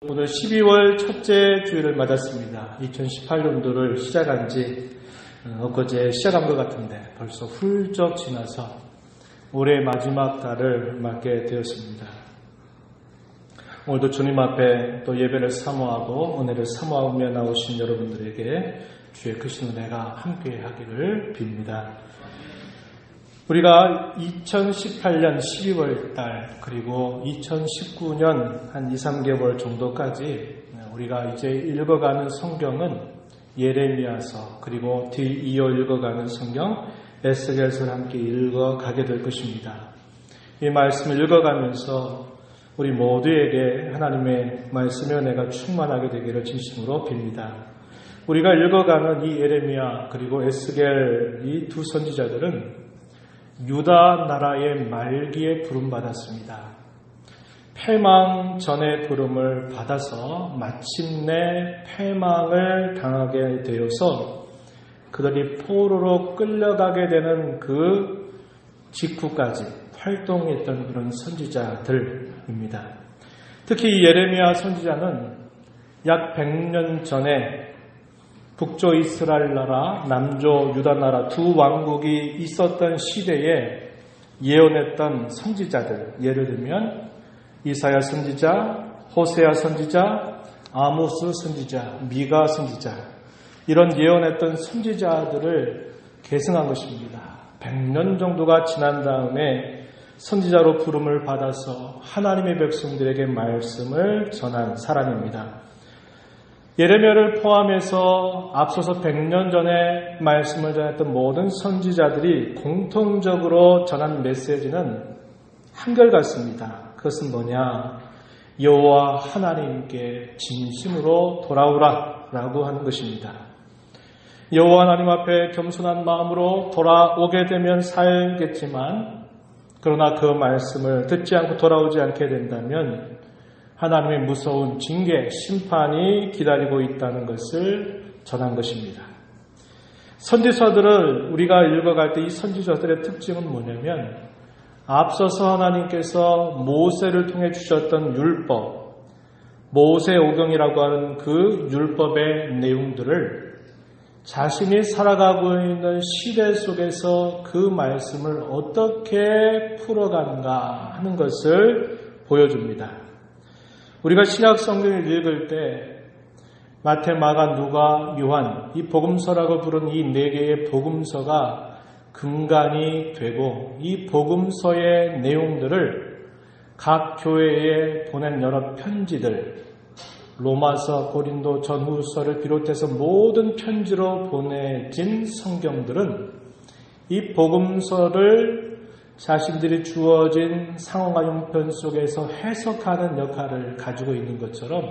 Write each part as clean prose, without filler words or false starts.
오늘 12월 첫째 주일을 맞았습니다. 2018년도를 시작한 지 엊그제 시작한 것 같은데 벌써 훌쩍 지나서 올해 마지막 달을 맞게 되었습니다. 오늘도 주님 앞에 또 예배를 사모하고 은혜를 사모하며 나오신 여러분들에게 주의 크신 은혜가 함께 하기를 빕니다. 우리가 2018년 12월 달 그리고 2019년 한 2, 3개월 정도까지 우리가 이제 읽어가는 성경은 예레미야서 그리고 뒤이어 읽어가는 성경 에스겔서를 함께 읽어가게 될 것입니다. 이 말씀을 읽어가면서 우리 모두에게 하나님의 말씀의 은혜가 충만하게 되기를 진심으로 빕니다. 우리가 읽어가는 이 예레미야 그리고 에스겔 이 두 선지자들은 유다 나라의 말기에 부름받았습니다. 패망 전에 부름을 받아서 마침내 패망을 당하게 되어서 그들이 포로로 끌려가게 되는 그 직후까지 활동했던 그런 선지자들입니다. 특히 예레미야 선지자는 약 100년 전에 북조 이스라엘 나라, 남조 유다 나라 두 왕국이 있었던 시대에 예언했던 선지자들, 예를 들면 이사야 선지자, 호세아 선지자, 아모스 선지자, 미가 선지자, 이런 예언했던 선지자들을 계승한 것입니다. 100년 정도가 지난 다음에 선지자로 부름을 받아서 하나님의 백성들에게 말씀을 전한 사람입니다. 예레미야를 포함해서 앞서서 100년 전에 말씀을 전했던 모든 선지자들이 공통적으로 전한 메시지는 한결같습니다. 그것은 뭐냐? 여호와 하나님께 진심으로 돌아오라 라고 하는 것입니다. 여호와 하나님 앞에 겸손한 마음으로 돌아오게 되면 살겠지만 그러나 그 말씀을 듣지 않고 돌아오지 않게 된다면 하나님의 무서운 징계, 심판이 기다리고 있다는 것을 전한 것입니다. 선지서들을 우리가 읽어갈 때 이 선지서들의 특징은 뭐냐면 앞서서 하나님께서 모세를 통해 주셨던 율법, 모세오경이라고 하는 그 율법의 내용들을 자신이 살아가고 있는 시대 속에서 그 말씀을 어떻게 풀어가는가 하는 것을 보여줍니다. 우리가 신약 성경을 읽을 때 마태, 마가, 누가, 요한 이 복음서라고 부른 이 네 개의 복음서가 근간이 되고 이 복음서의 내용들을 각 교회에 보낸 여러 편지들, 로마서, 고린도, 전후서를 비롯해서 모든 편지로 보내진 성경들은 이 복음서를 자신들이 주어진 상황과 형편 속에서 해석하는 역할을 가지고 있는 것처럼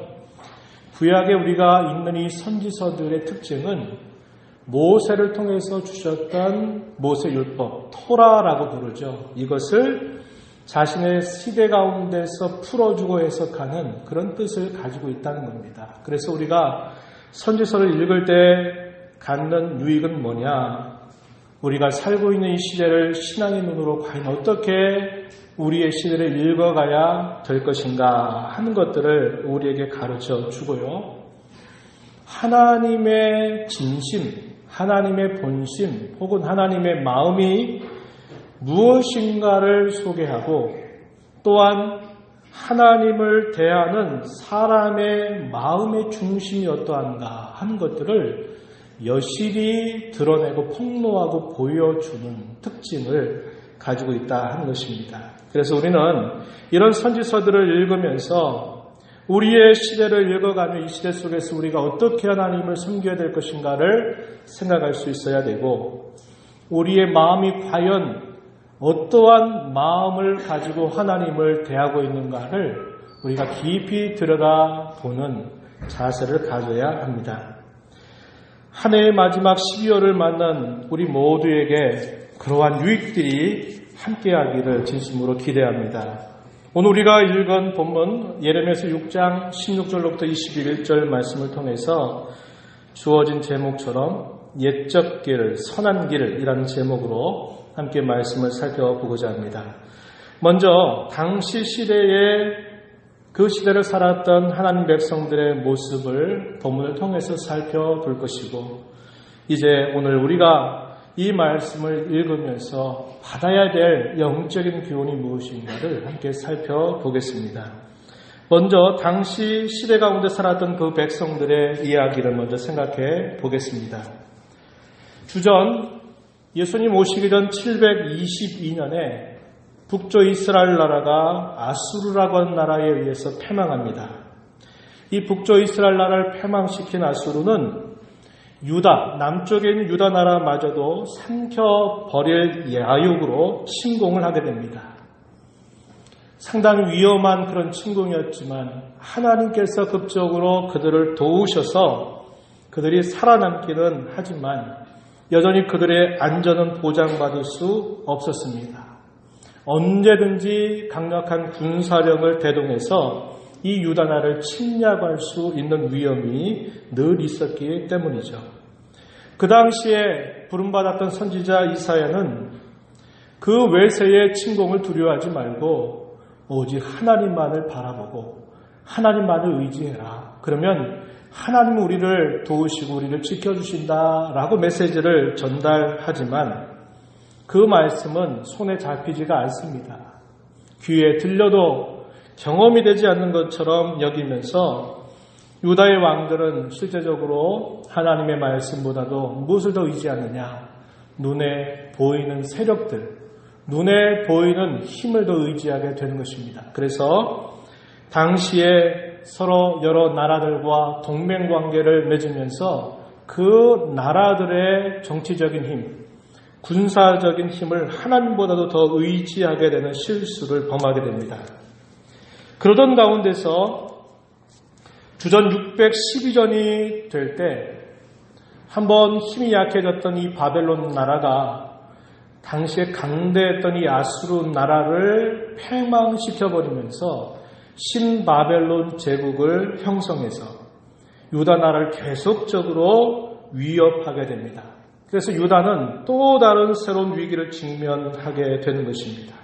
구약에 우리가 읽는 이 선지서들의 특징은 모세를 통해서 주셨던 모세율법, 토라라고 부르죠. 이것을 자신의 시대 가운데서 풀어주고 해석하는 그런 뜻을 가지고 있다는 겁니다. 그래서 우리가 선지서를 읽을 때 갖는 유익은 뭐냐? 우리가 살고 있는 이 시대를 신앙의 눈으로 과연 어떻게 우리의 시대를 읽어가야 될 것인가 하는 것들을 우리에게 가르쳐 주고요. 하나님의 진심, 하나님의 본심 혹은 하나님의 마음이 무엇인가를 소개하고 또한 하나님을 대하는 사람의 마음의 중심이 어떠한가 하는 것들을 여실히 드러내고 폭로하고 보여주는 특징을 가지고 있다 하는 것입니다. 그래서 우리는 이런 선지서들을 읽으면서 우리의 시대를 읽어가며 이 시대 속에서 우리가 어떻게 하나님을 섬겨야 될 것인가를 생각할 수 있어야 되고 우리의 마음이 과연 어떠한 마음을 가지고 하나님을 대하고 있는가를 우리가 깊이 들여다보는 자세를 가져야 합니다. 한 해의 마지막 12월을 만난 우리 모두에게 그러한 유익들이 함께하기를 진심으로 기대합니다. 오늘 우리가 읽은 본문 예레미야서 6장 16절로부터 21절 말씀을 통해서 주어진 제목처럼 옛적 길, 선한 길이라는 제목으로 함께 말씀을 살펴보고자 합니다. 먼저 당시 시대의 그 시대를 살았던 하나님 백성들의 모습을 본문을 통해서 살펴볼 것이고, 이제 오늘 우리가 이 말씀을 읽으면서 받아야 될 영적인 교훈이 무엇인가를 함께 살펴보겠습니다. 먼저 당시 시대 가운데 살았던 그 백성들의 이야기를 먼저 생각해 보겠습니다. 주전 예수님 오시기 전 722년에 북쪽 이스라엘 나라가 아수르라고 하는 나라에 의해서 패망합니다. 이 북쪽 이스라엘 나라를 패망시킨 아수르는 유다, 남쪽에 있는 유다 나라마저도 삼켜버릴 야욕으로 침공을 하게 됩니다. 상당히 위험한 그런 침공이었지만 하나님께서 극적으로 그들을 도우셔서 그들이 살아남기는 하지만 여전히 그들의 안전은 보장받을 수 없었습니다. 언제든지 강력한 군사력을 대동해서 이 유다나를 침략할 수 있는 위험이 늘 있었기 때문이죠. 그 당시에 부름받았던 선지자 이사야는 그 외세의 침공을 두려워하지 말고 오직 하나님만을 바라보고 하나님만을 의지해라. 그러면 하나님은 우리를 도우시고 우리를 지켜주신다라고 메시지를 전달하지만 그 말씀은 손에 잡히지가 않습니다. 귀에 들려도 경험이 되지 않는 것처럼 여기면서 유다의 왕들은 실제적으로 하나님의 말씀보다도 무엇을 더 의지하느냐? 눈에 보이는 세력들, 눈에 보이는 힘을 더 의지하게 되는 것입니다. 그래서 당시에 서로 여러 나라들과 동맹관계를 맺으면서 그 나라들의 정치적인 힘, 군사적인 힘을 하나님보다도 더 의지하게 되는 실수를 범하게 됩니다. 그러던 가운데서 주전 612년이 될 때 한번 힘이 약해졌던 이 바벨론 나라가 당시에 강대했던 이 아수르 나라를 패망시켜버리면서 신바벨론 제국을 형성해서 유다 나라를 계속적으로 위협하게 됩니다. 그래서 유다는 또 다른 새로운 위기를 직면하게 되는 것입니다.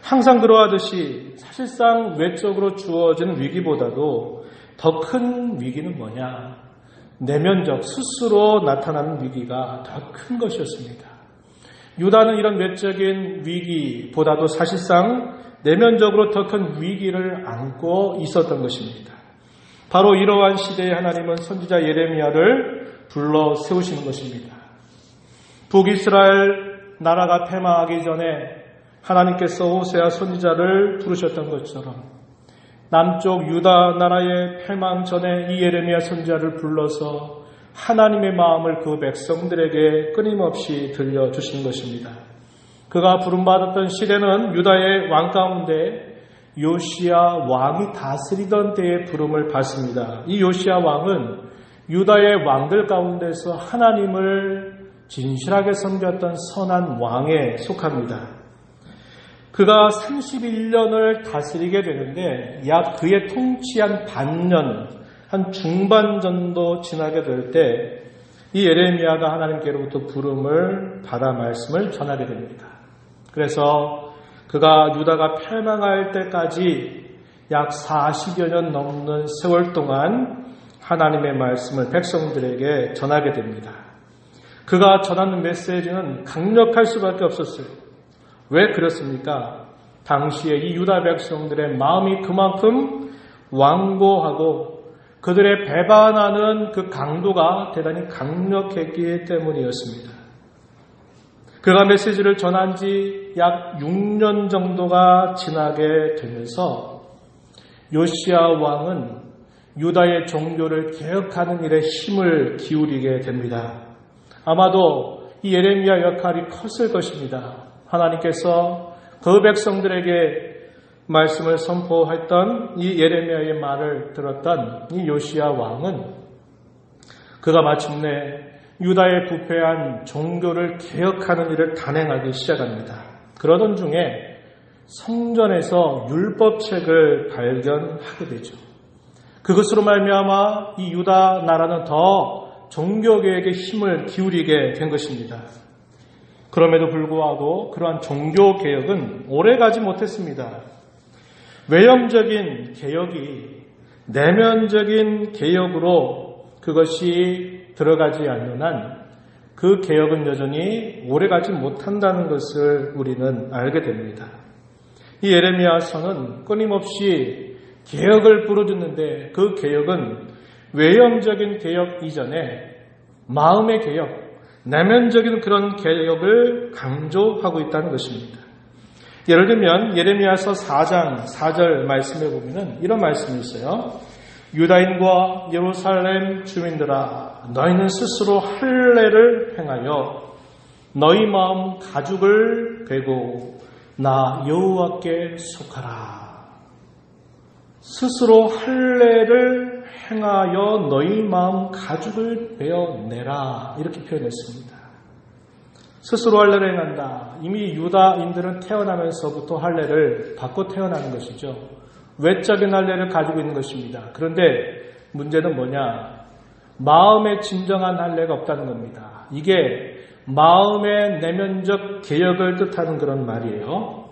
항상 그러하듯이 사실상 외적으로 주어지는 위기보다도 더 큰 위기는 뭐냐? 내면적 스스로 나타나는 위기가 더 큰 것이었습니다. 유다는 이런 외적인 위기보다도 사실상 내면적으로 더 큰 위기를 안고 있었던 것입니다. 바로 이러한 시대에 하나님은 선지자 예레미야를 불러 세우시는 것입니다. 북이스라엘 나라가 패망하기 전에 하나님께서 호세아 선지자를 부르셨던 것처럼 남쪽 유다 나라의 패망 전에 이 예레미야 선지자를 불러서 하나님의 마음을 그 백성들에게 끊임없이 들려주신 것입니다. 그가 부름받았던 시대는 유다의 왕 가운데 요시야 왕이 다스리던 때의 부름을 받습니다. 이 요시야 왕은 유다의 왕들 가운데서 하나님을 진실하게 섬겼던 선한 왕에 속합니다. 그가 31년을 다스리게 되는데 약 그의 통치한 반년, 한 중반 정도 지나게 될 때 이 예레미야가 하나님께로부터 부름을 받아 말씀을 전하게 됩니다. 그래서 그가 유다가 패망할 때까지 약 40여 년 넘는 세월 동안 하나님의 말씀을 백성들에게 전하게 됩니다. 그가 전하는 메시지는 강력할 수밖에 없었어요. 왜 그렇습니까? 당시에 이 유다 백성들의 마음이 그만큼 완고하고 그들의 배반하는 그 강도가 대단히 강력했기 때문이었습니다. 그가 메시지를 전한 지 약 6년 정도가 지나게 되면서 요시야 왕은 유다의 종교를 개혁하는 일에 힘을 기울이게 됩니다. 아마도 이 예레미야 역할이 컸을 것입니다. 하나님께서 그 백성들에게 말씀을 선포했던 이 예레미야의 말을 들었던 이 요시야 왕은 그가 마침내 유다의 부패한 종교를 개혁하는 일을 단행하기 시작합니다. 그러던 중에 성전에서 율법책을 발견하게 되죠. 그것으로 말미암아 이 유다 나라는 더 종교개혁에 힘을 기울이게 된 것입니다. 그럼에도 불구하고 그러한 종교개혁은 오래가지 못했습니다. 외형적인 개혁이 내면적인 개혁으로 그것이 들어가지 않는 한 그 개혁은 여전히 오래가지 못한다는 것을 우리는 알게 됩니다. 이 예레미야서는 끊임없이 개혁을 부르짖는데 그 개혁은 외형적인 개혁 이전에 마음의 개혁, 내면적인 그런 개혁을 강조하고 있다는 것입니다. 예를 들면 예레미야서 4장 4절 말씀에 보면 이런 말씀이 있어요. 유다인과 예루살렘 주민들아, 너희는 스스로 할례를 행하여 너희 마음 가죽을 베고 나 여호와께 속하라. 스스로 할례를 행하여 너희 마음 가죽을 베어내라. 이렇게 표현했습니다. 스스로 할례를 행한다. 이미 유다인들은 태어나면서부터 할례를 받고 태어나는 것이죠. 외적인 할례를 가지고 있는 것입니다. 그런데 문제는 뭐냐? 마음의 진정한 할례가 없다는 겁니다. 이게 마음의 내면적 개혁을 뜻하는 그런 말이에요.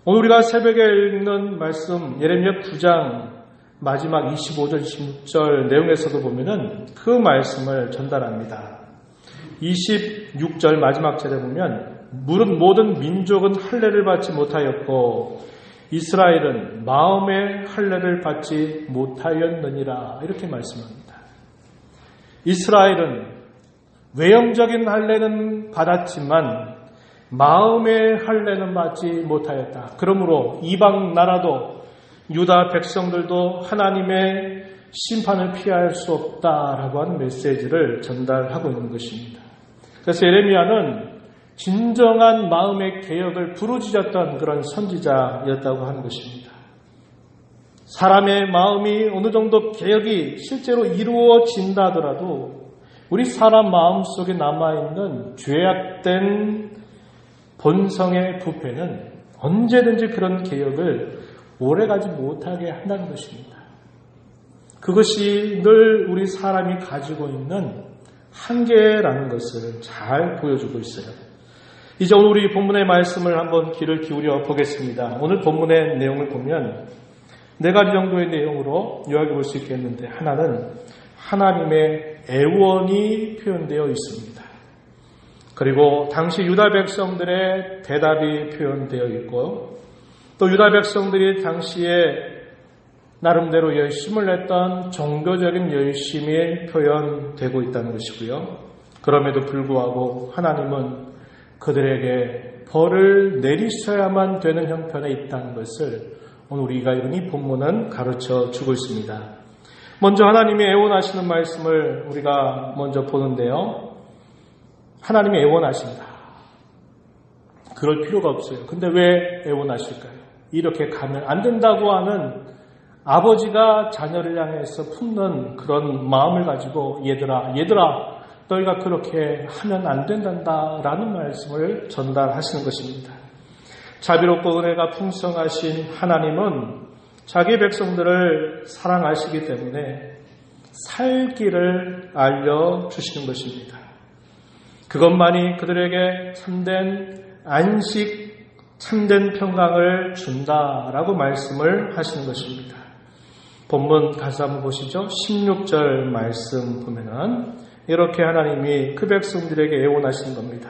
오늘 우리가 새벽에 읽는 말씀 예레미야 9장 마지막 25절 26절 내용에서도 보면은 그 말씀을 전달합니다. 26절 마지막 절에 보면 모든 민족은 할례를 받지 못하였고 이스라엘은 마음의 할례를 받지 못하였느니라. 이렇게 말씀합니다. 이스라엘은 외형적인 할례는 받았지만 마음의 할례는 받지 못하였다. 그러므로 이방 나라도 유다 백성들도 하나님의 심판을 피할 수 없다라고 하는 메시지를 전달하고 있는 것입니다. 그래서 예레미야는 진정한 마음의 개혁을 부르짖었던 그런 선지자였다고 하는 것입니다. 사람의 마음이 어느 정도 개혁이 실제로 이루어진다 하더라도 우리 사람 마음 속에 남아있는 죄악된 본성의 부패는 언제든지 그런 개혁을 오래가지 못하게 한다는 것입니다. 그것이 늘 우리 사람이 가지고 있는 한계라는 것을 잘 보여주고 있어요. 이제 오늘 우리 본문의 말씀을 한번 귀를 기울여 보겠습니다. 오늘 본문의 내용을 보면 네 가지 정도의 내용으로 요약해 볼 수 있겠는데, 하나는 하나님의 애원이 표현되어 있습니다. 그리고 당시 유다 백성들의 대답이 표현되어 있고, 또 유다 백성들이 당시에 나름대로 열심을 냈던 종교적인 열심이 표현되고 있다는 것이고요. 그럼에도 불구하고 하나님은 그들에게 벌을 내리셔야만 되는 형편에 있다는 것을 오늘 우리가 읽은 이 본문은 가르쳐 주고 있습니다. 먼저 하나님이 애원하시는 말씀을 우리가 먼저 보는데요. 하나님이 애원하신다. 그럴 필요가 없어요. 근데 왜 애원하실까요? 이렇게 가면 안 된다고 하는 아버지가 자녀를 향해서 품는 그런 마음을 가지고 얘들아 너희가 그렇게 하면 안 된단다라는 말씀을 전달하시는 것입니다. 자비롭고 은혜가 풍성하신 하나님은 자기 백성들을 사랑하시기 때문에 살 길을 알려주시는 것입니다. 그것만이 그들에게 참된 안식, 참된 평강을 준다라고 말씀을 하시는 것입니다. 본문 가서 한번 보시죠. 16절 말씀 보면은 이렇게 하나님이 그 백성들에게 애원하시는 겁니다.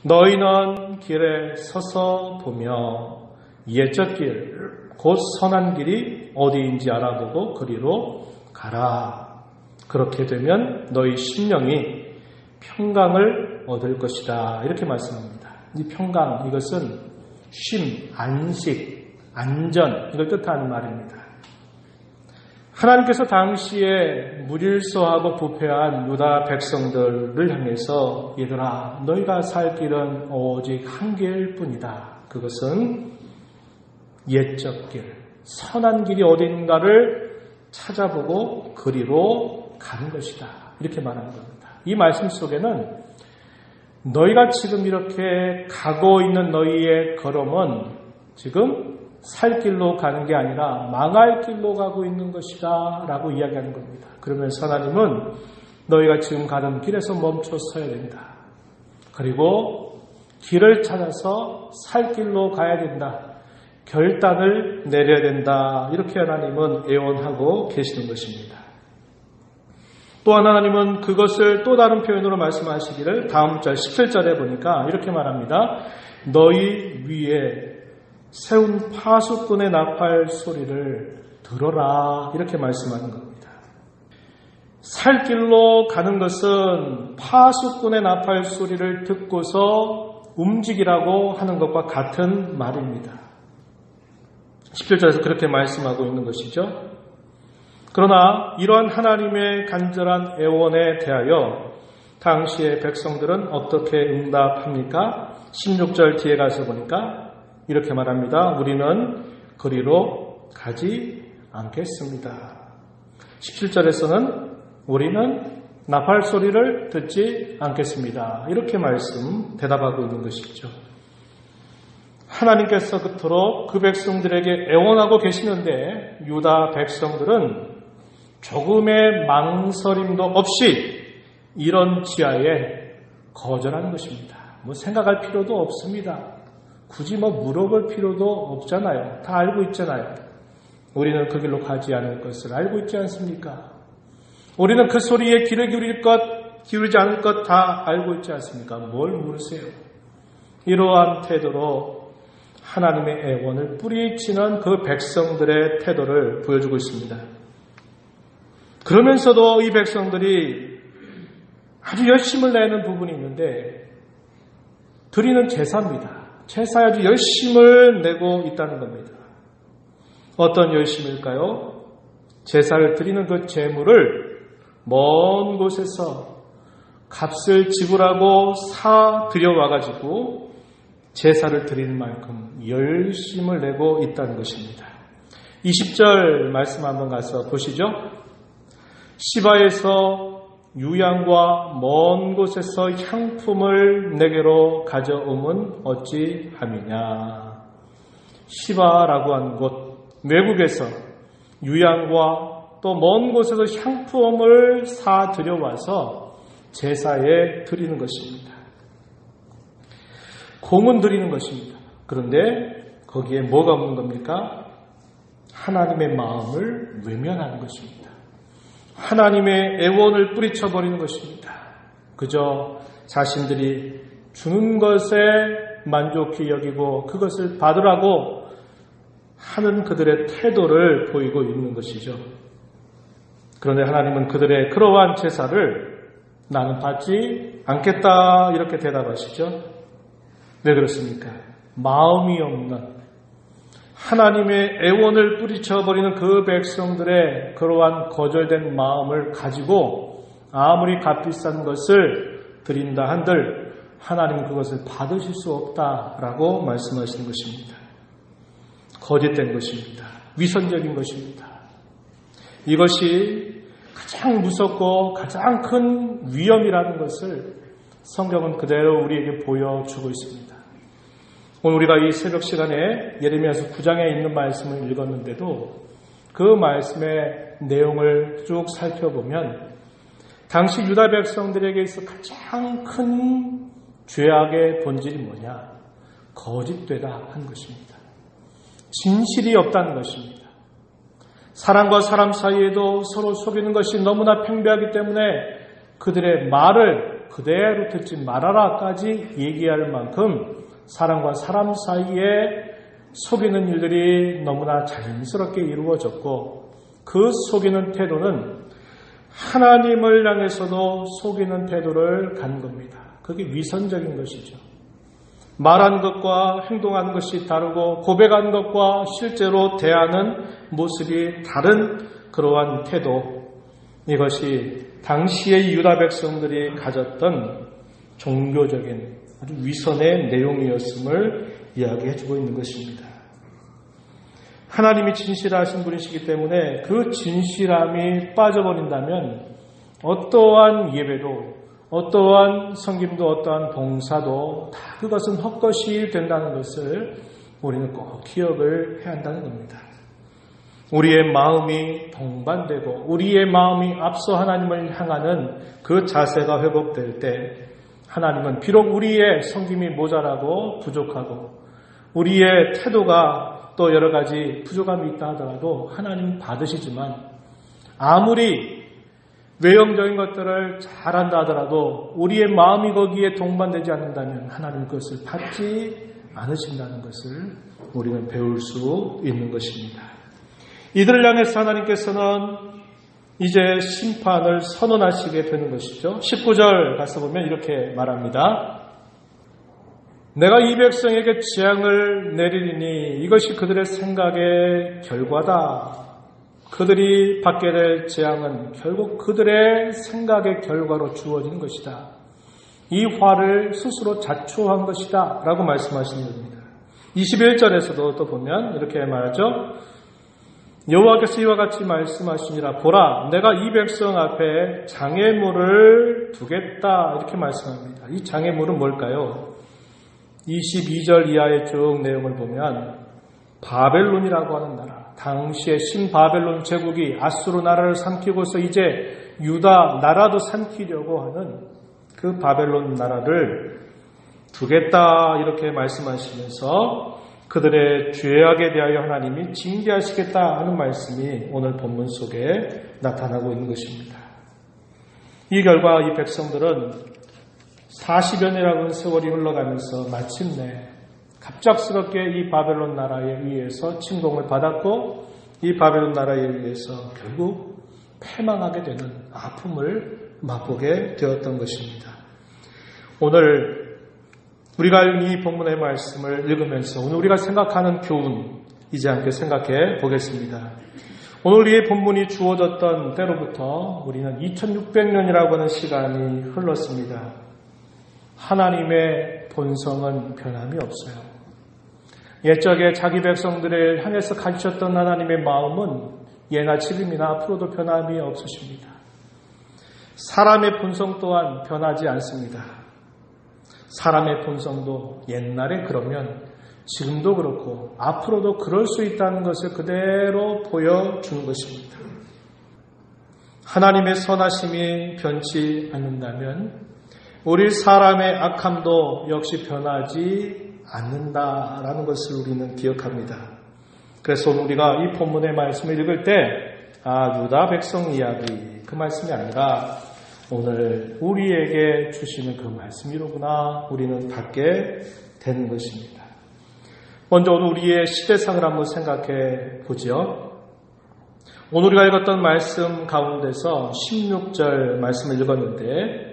너희는 길에 서서 보며 옛적 길, 곧 선한 길이 어디인지 알아보고 그리로 가라. 그렇게 되면 너희 심령이 평강을 얻을 것이다. 이렇게 말씀합니다. 이 평강, 이것은 쉼, 안식, 안전, 이걸 뜻하는 말입니다. 하나님께서 당시에 무질서하고 부패한 유다 백성들을 향해서 얘들아 너희가 살 길은 오직 한 길일 뿐이다. 그것은 옛적 길, 선한 길이 어딘가를 찾아보고 그리로 가는 것이다. 이렇게 말하는 겁니다. 이 말씀 속에는 너희가 지금 이렇게 가고 있는 너희의 걸음은 지금 살 길로 가는 게 아니라 망할 길로 가고 있는 것이다 라고 이야기하는 겁니다. 그러면서 하나님은 너희가 지금 가는 길에서 멈춰 서야 된다. 그리고 길을 찾아서 살 길로 가야 된다. 결단을 내려야 된다. 이렇게 하나님은 애원하고 계시는 것입니다. 또한 하나님은 그것을 또 다른 표현으로 말씀하시기를 다음 절 17절에 보니까 이렇게 말합니다. 너희 위에 세운 파수꾼의 나팔 소리를 들어라. 이렇게 말씀하는 겁니다. 살 길로 가는 것은 파수꾼의 나팔 소리를 듣고서 움직이라고 하는 것과 같은 말입니다. 17절에서 그렇게 말씀하고 있는 것이죠. 그러나 이러한 하나님의 간절한 애원에 대하여 당시의 백성들은 어떻게 응답합니까? 16절 뒤에 가서 보니까 이렇게 말합니다. 우리는 그리로 가지 않겠습니다. 17절에서는 우리는 나팔 소리를 듣지 않겠습니다. 이렇게 대답하고 있는 것이죠. 하나님께서 그토록 그 백성들에게 애원하고 계시는데 유다 백성들은 조금의 망설임도 없이 이런 지하에 거절하는 것입니다. 생각할 필요도 없습니다. 굳이 물어볼 필요도 없잖아요. 다 알고 있잖아요. 우리는 그 길로 가지 않을 것을 알고 있지 않습니까? 우리는 그 소리에 귀를 기울이지 않을 것 다 알고 있지 않습니까? 뭘 물으세요? 이러한 태도로 하나님의 애원을 뿌리치는 그 백성들의 태도를 보여주고 있습니다. 그러면서도 이 백성들이 아주 열심을 내는 부분이 있는데 드리는 제사입니다. 제사에 아주 열심을 내고 있다는 겁니다. 어떤 열심일까요? 제사를 드리는 그 제물을 먼 곳에서 값을 지불하고 사 들여와가지고 제사를 드리는 만큼 열심을 내고 있다는 것입니다. 20절 말씀 한번 가서 보시죠. 시바에서 유양과 먼 곳에서 향품을 내게로 가져옴은 어찌함이냐. 시바라고 한 곳, 외국에서 유양과 또 먼 곳에서 향품을 사 들여와서 제사에 드리는 것입니다. 공은 드리는 것입니다. 그런데 거기에 뭐가 없는 겁니까? 하나님의 마음을 외면하는 것입니다. 하나님의 애원을 뿌리쳐버리는 것입니다. 그저 자신들이 주는 것에 만족히 여기고 그것을 받으라고 하는 그들의 태도를 보이고 있는 것이죠. 그런데 하나님은 그들의 그러한 제사를 나는 받지 않겠다 이렇게 대답하시죠. 왜 그렇습니까? 마음이 없는 하나님의 애원을 뿌리쳐버리는 그 백성들의 그러한 거절된 마음을 가지고 아무리 값비싼 것을 드린다 한들 하나님은 그것을 받으실 수 없다라고 말씀하시는 것입니다. 거짓된 것입니다. 위선적인 것입니다. 이것이 가장 무섭고 가장 큰 위험이라는 것을 성경은 그대로 우리에게 보여주고 있습니다. 오늘 우리가 이 새벽 시간에 예레미야서 9장에 있는 말씀을 읽었는데도 그 말씀의 내용을 쭉 살펴보면 당시 유다 백성들에게 있어 가장 큰 죄악의 본질이 뭐냐? 거짓되다 한 것입니다. 진실이 없다는 것입니다. 사람과 사람 사이에도 서로 속이는 것이 너무나 팽배하기 때문에 그들의 말을 그대로 듣지 말아라까지 얘기할 만큼 사람과 사람 사이에 속이는 일들이 너무나 자연스럽게 이루어졌고 그 속이는 태도는 하나님을 향해서도 속이는 태도를 갖는 겁니다. 그게 위선적인 것이죠. 말한 것과 행동하는 것이 다르고 고백한 것과 실제로 대하는 모습이 다른 그러한 태도, 이것이 당시의 유다 백성들이 가졌던 종교적인 아주 위선의 내용이었음을 이야기해주고 있는 것입니다. 하나님이 진실하신 분이시기 때문에 그 진실함이 빠져버린다면 어떠한 예배도 어떠한 성김도 어떠한 봉사도 다 그것은 헛것이 된다는 것을 우리는 꼭 기억을 해야 한다는 겁니다. 우리의 마음이 동반되고 우리의 마음이 앞서 하나님을 향하는 그 자세가 회복될 때 하나님은 비록 우리의 성김이 모자라고 부족하고 우리의 태도가 또 여러 가지 부족함이 있다 하더라도 하나님 받으시지만 아무리 외형적인 것들을 잘한다 하더라도 우리의 마음이 거기에 동반되지 않는다면 하나님 그것을 받지 않으신다는 것을 우리는 배울 수 있는 것입니다. 이들을 향해서 하나님께서는 이제 심판을 선언하시게 되는 것이죠. 19절 가서 보면 이렇게 말합니다. 내가 이 백성에게 재앙을 내리리니 이것이 그들의 생각의 결과다. 그들이 받게 될 재앙은 결국 그들의 생각의 결과로 주어지는 것이다. 이 화를 스스로 자초한 것이다 라고 말씀하시는 겁니다. 21절에서도 또 보면 이렇게 말하죠. 여호와께서 이와 같이 말씀하시니라. 보라, 내가 이 백성 앞에 장애물을 두겠다 이렇게 말씀합니다. 이 장애물은 뭘까요? 22절 이하의 쭉 내용을 보면 바벨론이라고 하는 나라, 당시에 신바벨론 제국이 아수르 나라를 삼키고서 이제 유다 나라도 삼키려고 하는 그 바벨론 나라를 두겠다 이렇게 말씀하시면서 그들의 죄악에 대하여 하나님이 징계하시겠다 하는 말씀이 오늘 본문 속에 나타나고 있는 것입니다. 이 결과 이 백성들은 40여 년이라는 세월이 흘러가면서 마침내 갑작스럽게 이 바벨론 나라에 의해서 침공을 받았고 이 바벨론 나라에 의해서 결국 패망하게 되는 아픔을 맛보게 되었던 것입니다. 오늘 우리가 이 본문의 말씀을 읽으면서 오늘 우리가 생각하는 교훈 이제 함께 생각해 보겠습니다. 오늘 우리의 본문이 주어졌던 때로부터 우리는 2600년이라고 하는 시간이 흘렀습니다. 하나님의 본성은 변함이 없어요. 옛적에 자기 백성들을 향해서 가지셨던 하나님의 마음은 예나 지금이나 앞으로도 변함이 없으십니다. 사람의 본성 또한 변하지 않습니다. 사람의 본성도 옛날에 그러면 지금도 그렇고 앞으로도 그럴 수 있다는 것을 그대로 보여주는 것입니다. 하나님의 선하심이 변치 않는다면 우리 사람의 악함도 역시 변하지 않는다라는 것을 우리는 기억합니다. 그래서 우리가 이 본문의 말씀을 읽을 때 유다 백성 이야기 그 말씀이 아니라 오늘 우리에게 주시는 그 말씀이로구나 우리는 받게 되는 것입니다. 먼저 오늘 우리의 시대상을 한번 생각해 보죠. 오늘 우리가 읽었던 말씀 가운데서 16절 말씀을 읽었는데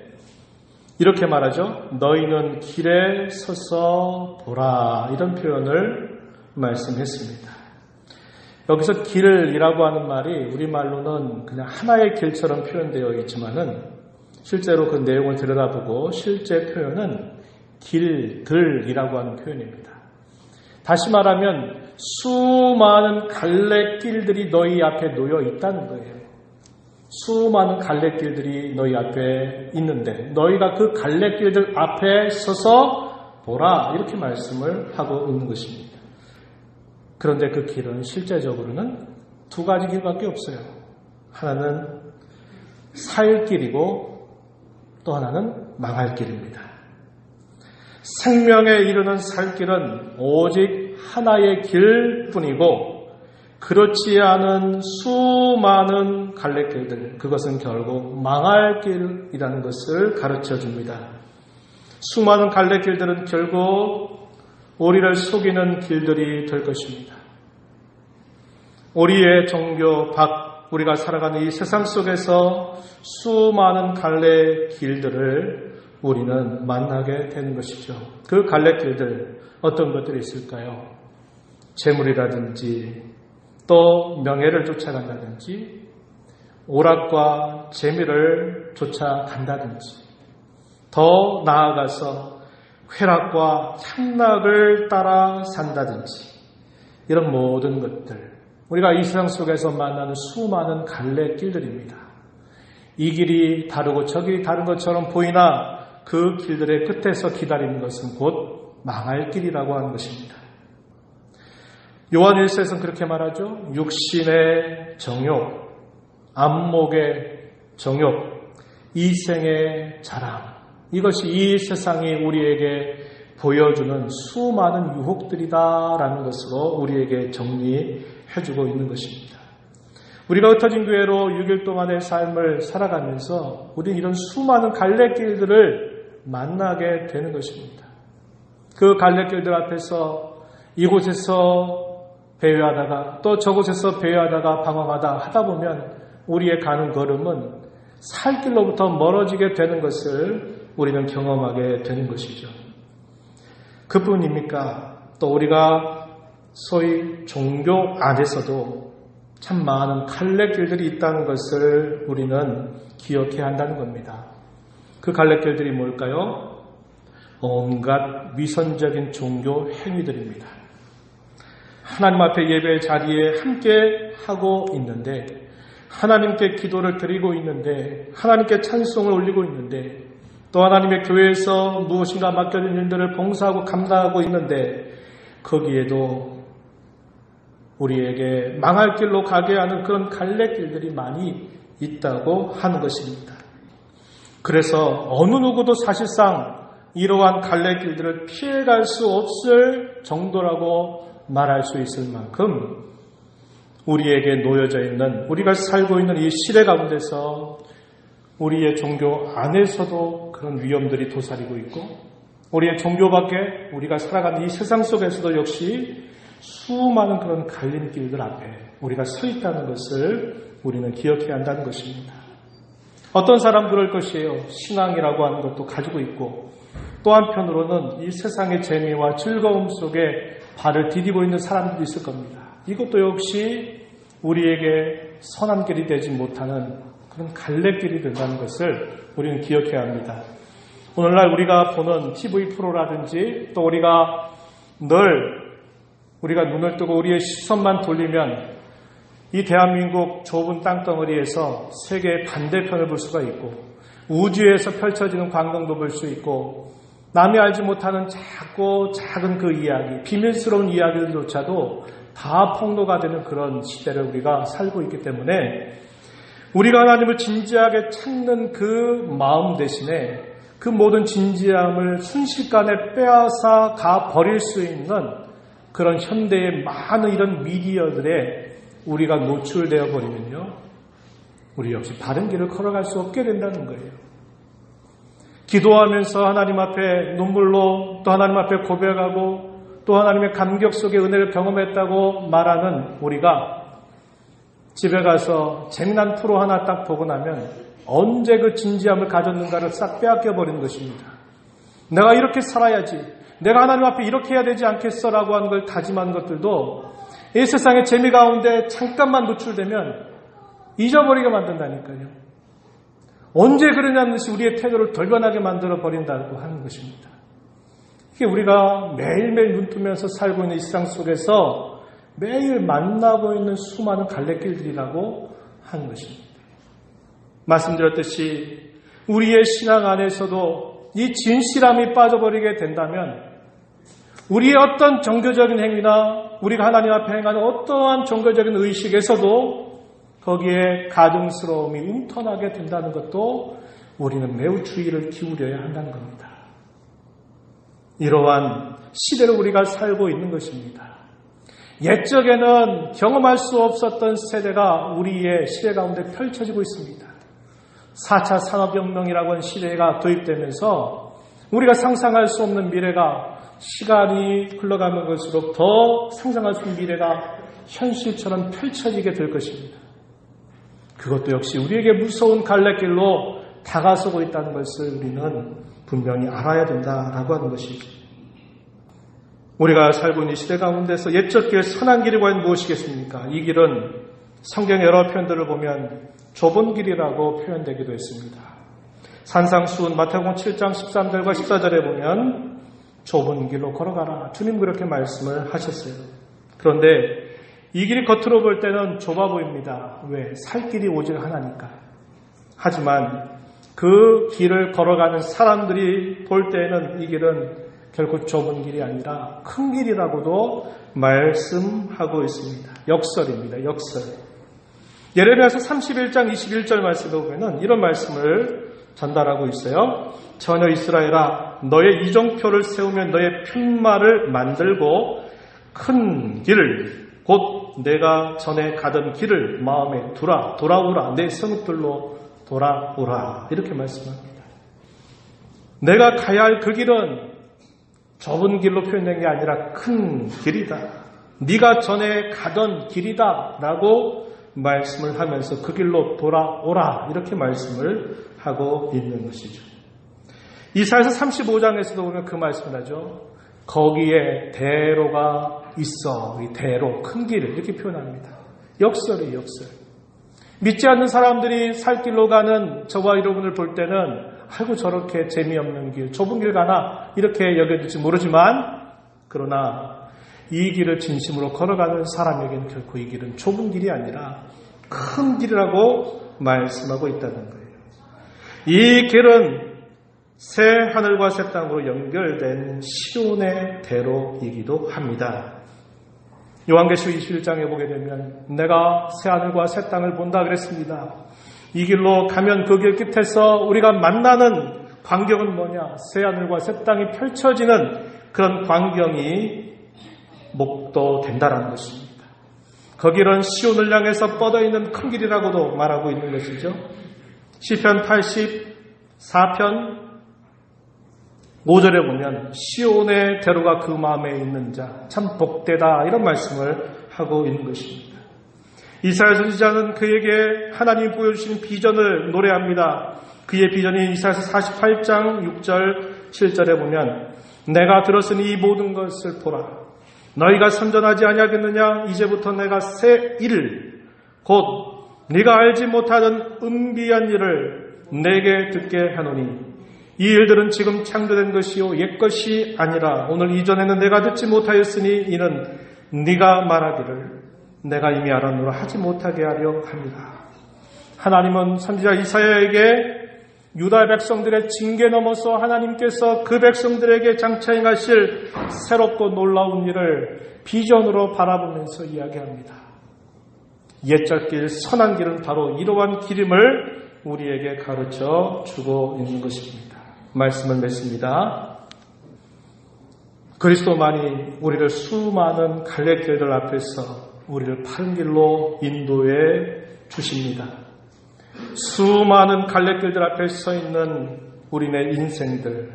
이렇게 말하죠. 너희는 길에 서서 보라 이런 표현을 말씀했습니다. 여기서 길이라고 하는 말이 우리말로는 그냥 하나의 길처럼 표현되어 있지만은 실제로 그 내용을 들여다보고 실제 표현은 길들이라고 하는 표현입니다. 다시 말하면 수많은 갈래길들이 너희 앞에 놓여 있다는 거예요. 수많은 갈래길들이 너희 앞에 있는데 너희가 그 갈래길들 앞에 서서 보라 이렇게 말씀을 하고 있는 것입니다. 그런데 그 길은 실제적으로는 두 가지 길밖에 없어요. 하나는 살 길이고 또 하나는 망할 길입니다. 생명에 이르는 살 길은 오직 하나의 길뿐이고 그렇지 않은 수많은 갈래길들 그것은 결국 망할 길이라는 것을 가르쳐 줍니다. 수많은 갈래길들은 결국 우리를 속이는 길들이 될 것입니다. 우리의 종교 밖 우리가 살아가는 이 세상 속에서 수많은 갈래길들을 우리는 만나게 되는 것이죠. 그 갈래길들 어떤 것들이 있을까요? 재물이라든지 또 명예를 쫓아간다든지 오락과 재미를 쫓아간다든지 더 나아가서 쾌락과 향락을 따라 산다든지 이런 모든 것들 우리가 이 세상 속에서 만나는 수많은 갈래길들입니다. 이 길이 다르고 저 길이 다른 것처럼 보이나 그 길들의 끝에서 기다리는 것은 곧 망할 길이라고 하는 것입니다. 요한 1서에서는 그렇게 말하죠. 육신의 정욕, 안목의 정욕, 이생의 자랑 이것이 이 세상이 우리에게 보여주는 수많은 유혹들이다라는 것으로 우리에게 정리해주고 있는 것입니다. 우리가 흩어진 교회로 6일 동안의 삶을 살아가면서 우리는 이런 수많은 갈래길들을 만나게 되는 것입니다. 그 갈래길들 앞에서 이곳에서 배회하다가 또 저곳에서 배회하다가 방황하다 하다 보면 우리의 가는 걸음은 살 길로부터 멀어지게 되는 것을 우리는 경험하게 되는 것이죠. 그뿐입니까? 또 우리가 소위 종교 안에서도 참 많은 갈래길들이 있다는 것을 우리는 기억해야 한다는 겁니다. 그 갈래길들이 뭘까요? 온갖 위선적인 종교 행위들입니다. 하나님 앞에 예배 자리에 함께 하고 있는데, 하나님께 기도를 드리고 있는데, 하나님께 찬송을 올리고 있는데, 또 하나님의 교회에서 무엇인가 맡겨진 일들을 봉사하고 감당하고 있는데, 거기에도 우리에게 망할 길로 가게 하는 그런 갈래길들이 많이 있다고 하는 것입니다. 그래서 어느 누구도 사실상 이러한 갈래길들을 피해갈 수 없을 정도라고 말할 수 있을 만큼 우리에게 놓여져 있는, 우리가 살고 있는 이 시대 가운데서 우리의 종교 안에서도 그런 위험들이 도사리고 있고, 우리의 종교 밖에 우리가 살아가는 이 세상 속에서도 역시 수많은 그런 갈림길들 앞에 우리가 서 있다는 것을 우리는 기억해야 한다는 것입니다. 어떤 사람 그럴 것이에요. 신앙이라고 하는 것도 가지고 있고, 또 한편으로는 이 세상의 재미와 즐거움 속에 발을 디디고 있는 사람들도 있을 겁니다. 이것도 역시 우리에게 선한 길이 되지 못하는 그런 갈래길이 된다는 것을 우리는 기억해야 합니다. 오늘날 우리가 보는 TV 프로라든지 또 우리가 눈을 뜨고 우리의 시선만 돌리면 이 대한민국 좁은 땅덩어리에서 세계의 반대편을 볼 수가 있고, 우주에서 펼쳐지는 광경도 볼 수 있고, 남이 알지 못하는 작고 작은 그 이야기, 비밀스러운 이야기들조차도 다 폭로가 되는 그런 시대를 우리가 살고 있기 때문에 우리가 하나님을 진지하게 찾는 그 마음 대신에 그 모든 진지함을 순식간에 빼앗아 가버릴 수 있는 그런 현대의 많은 이런 미디어들에 우리가 노출되어 버리면요, 우리 역시 바른 길을 걸어갈 수 없게 된다는 거예요. 기도하면서 하나님 앞에 눈물로 또 하나님 앞에 고백하고 또 하나님의 감격 속에 은혜를 경험했다고 말하는 우리가 집에 가서 재미난 프로 하나 딱 보고 나면 언제 그 진지함을 가졌는가를 싹 빼앗겨 버리는 것입니다. 내가 이렇게 살아야지, 내가 하나님 앞에 이렇게 해야 되지 않겠어라고 하는 걸 다짐한 것들도 이 세상의 재미 가운데 잠깐만 노출되면 잊어버리게 만든다니까요. 언제 그러냐는 듯이 우리의 태도를 덜변하게 만들어 버린다고 하는 것입니다. 이게 우리가 매일매일 눈 뜨면서 살고 있는 이 세상 속에서 매일 만나고 있는 수많은 갈래길들이라고 하는 것입니다. 말씀드렸듯이 우리의 신앙 안에서도 이 진실함이 빠져버리게 된다면 우리의 어떤 종교적인 행위나 우리가 하나님 앞에 행하는 어떠한 종교적인 의식에서도 거기에 가증스러움이 움터나게 된다는 것도 우리는 매우 주의를 기울여야 한다는 겁니다. 이러한 시대를 우리가 살고 있는 것입니다. 옛적에는 경험할 수 없었던 세대가 우리의 시대 가운데 펼쳐지고 있습니다. 4차 산업혁명이라고 하는 시대가 도입되면서 우리가 상상할 수 없는 미래가 시간이 흘러가는 것으로 더 상상할 수 없는 미래가 현실처럼 펼쳐지게 될 것입니다. 그것도 역시 우리에게 무서운 갈래길로 다가서고 있다는 것을 우리는 분명히 알아야 된다라고 하는 것이죠. 우리가 살고 있는 시대 가운데서 옛적 길 선한 길이 과연 무엇이겠습니까? 이 길은 성경의 여러 표현들을 보면 좁은 길이라고 표현되기도 했습니다. 산상수훈 마태복음 7장 13절과 14절에 보면 좁은 길로 걸어가라, 주님 그렇게 말씀을 하셨어요. 그런데 이 길이 겉으로 볼 때는 좁아 보입니다. 왜? 살 길이 오직 하나니까. 하지만 그 길을 걸어가는 사람들이 볼 때는 이 길은 결코 좁은 길이 아니라 큰 길이라고도 말씀하고 있습니다. 역설입니다. 역설. 예레미야서 31장 21절 말씀에 보면 이런 말씀을 전달하고 있어요. 전혀 이스라엘아, 너의 이정표를 세우면 너의 푯말을 만들고 큰 길을, 곧 내가 전에 가던 길을 마음에 두라. 돌아오라. 내 성읍들로 돌아오라. 이렇게 말씀합니다. 내가 가야 할 그 길은 좁은 길로 표현된 게 아니라 큰 길이다. 네가 전에 가던 길이다 라고 말씀을 하면서 그 길로 돌아오라 이렇게 말씀을 하고 있는 것이죠. 이사야서 35장에서도 보면 그 말씀을 하죠. 거기에 대로가 있어. 이 대로, 큰 길을 이렇게 표현합니다. 역설이에요, 역설. 믿지 않는 사람들이 살 길로 가는 저와 여러분을 볼 때는 아이고 저렇게 재미없는 길, 좁은 길 가나 이렇게 여겨질지 모르지만, 그러나 이 길을 진심으로 걸어가는 사람에게는 결코 이 길은 좁은 길이 아니라 큰 길이라고 말씀하고 있다는 거예요. 이 길은 새 하늘과 새 땅으로 연결된 시온의 대로이기도 합니다. 요한계시록 21장에 보게 되면 내가 새 하늘과 새 땅을 본다 그랬습니다. 이 길로 가면 그 길 끝에서 우리가 만나는 광경은 뭐냐? 새 하늘과 새 땅이 펼쳐지는 그런 광경이 목도된다라는 것입니다. 그 길은 시온을 향해서 뻗어있는 큰 길이라고도 말하고 있는 것이죠. 시편 84편 5절에 보면 시온의 대로가 그 마음에 있는 자 참 복되다 이런 말씀을 하고 있는 것입니다. 이사야 선지자는 그에게 하나님이 보여주신 비전을 노래합니다. 그의 비전이 이사야서 48장 6절 7절에 보면 내가 들었으니 이 모든 것을 보라. 너희가 선전하지 아니하겠느냐? 이제부터 내가 새 일을 곧 네가 알지 못하던 은비한 일을 내게 듣게 하노니 이 일들은 지금 창조된 것이요 옛것이 아니라 오늘 이전에는 내가 듣지 못하였으니 이는 네가 말하기를 내가 이미 알았노라 하지 못하게 하려 합니다. 하나님은 선지자 이사야에게 유다 백성들의 징계 넘어서 하나님께서 그 백성들에게 장차 행하실 새롭고 놀라운 일을 비전으로 바라보면서 이야기합니다. 옛적 길, 선한 길은 바로 이러한 길임을 우리에게 가르쳐 주고 있는 것입니다. 말씀을 맺습니다. 그리스도만이 우리를 수많은 갈래길들 앞에서 우리를 바른 길로 인도해 주십니다. 수많은 갈래길들 앞에 서 있는 우리네 인생들,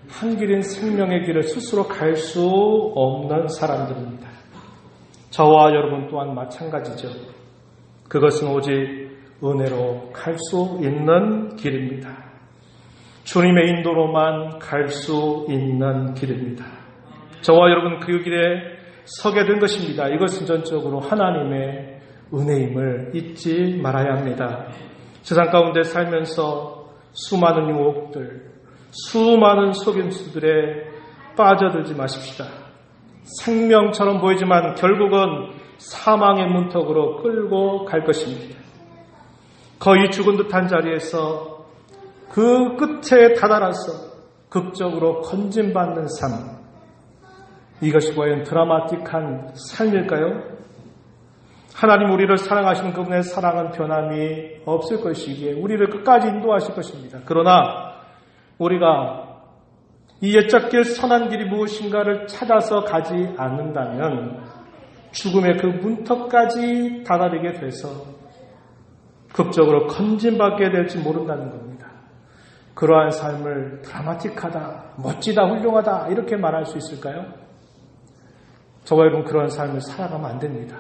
한 길인 생명의 길을 스스로 갈 수 없는 사람들입니다. 저와 여러분 또한 마찬가지죠. 그것은 오직 은혜로 갈 수 있는 길입니다. 주님의 인도로만 갈 수 있는 길입니다. 저와 여러분 그 길에 서게 된 것입니다. 이것은 전적으로 하나님의 은혜임을 잊지 말아야 합니다. 세상 가운데 살면서 수많은 유혹들, 수많은 속임수들에 빠져들지 마십시다. 생명처럼 보이지만 결국은 사망의 문턱으로 끌고 갈 것입니다. 거의 죽은 듯한 자리에서 그 끝에 다다라서 극적으로 건진받는 삶, 이것이 과연 드라마틱한 삶일까요? 하나님 우리를 사랑하시는 그분의 사랑은 변함이 없을 것이기에 우리를 끝까지 인도하실 것입니다. 그러나 우리가 이 옛적 길, 선한 길이 무엇인가를 찾아서 가지 않는다면 죽음의 그 문턱까지 다다르게 돼서 극적으로 건진받게 될지 모른다는 겁니다. 그러한 삶을 드라마틱하다, 멋지다, 훌륭하다 이렇게 말할 수 있을까요? 저와 여러분 그러한 삶을 살아가면 안 됩니다.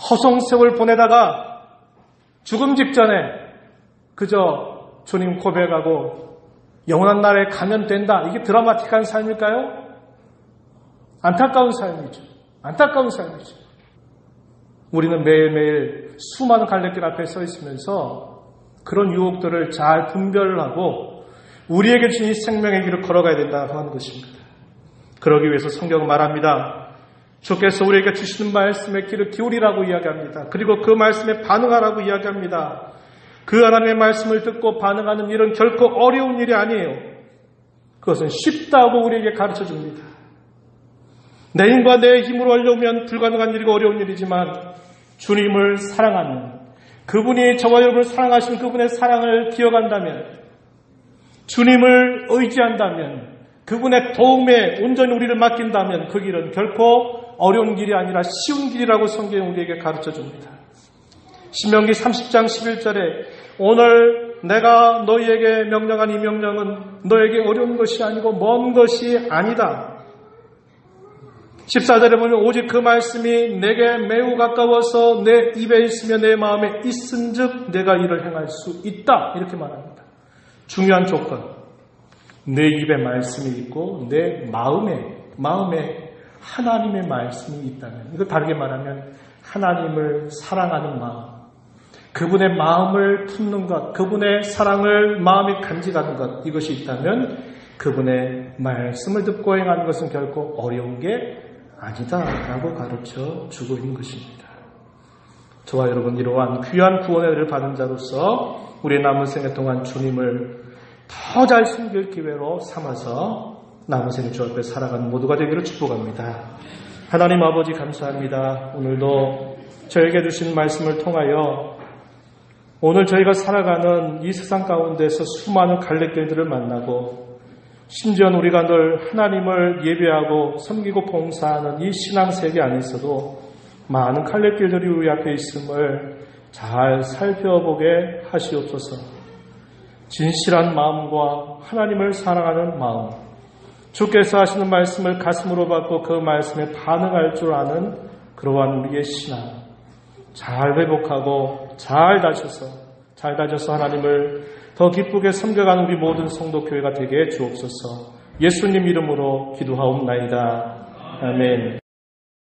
허송세월 보내다가 죽음 직전에 그저 주님 고백하고 영원한 날에 가면 된다. 이게 드라마틱한 삶일까요? 안타까운 삶이죠. 안타까운 삶이죠. 우리는 매일매일 수많은 갈래길 앞에 서 있으면서 그런 유혹들을 잘 분별하고 우리에게 주신 이 생명의 길을 걸어가야 된다고 하는 것입니다. 그러기 위해서 성경은 말합니다. 주께서 우리에게 주시는 말씀의 귀를 기울이라고 이야기합니다. 그리고 그 말씀에 반응하라고 이야기합니다. 그 하나님의 말씀을 듣고 반응하는 일은 결코 어려운 일이 아니에요. 그것은 쉽다고 우리에게 가르쳐 줍니다. 내 힘과 내 힘으로 하려면 불가능한 일이고 어려운 일이지만 주님을 사랑하는, 그분이 저와 여러분을 사랑하신 그분의 사랑을 기억한다면, 주님을 의지한다면, 그분의 도움에 온전히 우리를 맡긴다면 그 길은 결코 어려운 길이 아니라 쉬운 길이라고 성경이 우리에게 가르쳐줍니다. 신명기 30장 11절에 오늘 내가 너희에게 명령한 이 명령은 너에게 어려운 것이 아니고 먼 것이 아니다. 14절에 보면 오직 그 말씀이 내게 매우 가까워서 내 입에 있으며 내 마음에 있은즉 내가 이를 행할 수 있다. 이렇게 말합니다. 중요한 조건. 내 입에 말씀이 있고 내 마음에 하나님의 말씀이 있다면, 이거 다르게 말하면 하나님을 사랑하는 마음, 그분의 마음을 품는 것, 그분의 사랑을 마음에 간직하는 것, 이것이 있다면 그분의 말씀을 듣고 행하는 것은 결코 어려운 게 아니다라고 가르쳐 주고 있는 것입니다. 저와 여러분, 이러한 귀한 구원의 은혜를 받은 자로서 우리의 남은 생애 동안 주님을 더 잘 섬길 기회로 삼아서 남은 생애 주 앞에 살아가는 모두가 되기를 축복합니다. 하나님 아버지 감사합니다. 오늘도 저에게 주신 말씀을 통하여 오늘 저희가 살아가는 이 세상 가운데서 수많은 갈래길들을 만나고, 심지어는 우리가 늘 하나님을 예배하고 섬기고 봉사하는 이 신앙세계 안에서도 많은 갈래길들이 우리 앞에 있음을 잘 살펴보게 하시옵소서. 진실한 마음과 하나님을 사랑하는 마음, 주께서 하시는 말씀을 가슴으로 받고 그 말씀에 반응할 줄 아는 그러한 우리의 신앙 잘 회복하고 잘 다져서 하나님을 더 기쁘게 섬겨가는 우리 모든 성도 교회가 되게 해 주옵소서. 예수님 이름으로 기도하옵나이다. 아멘.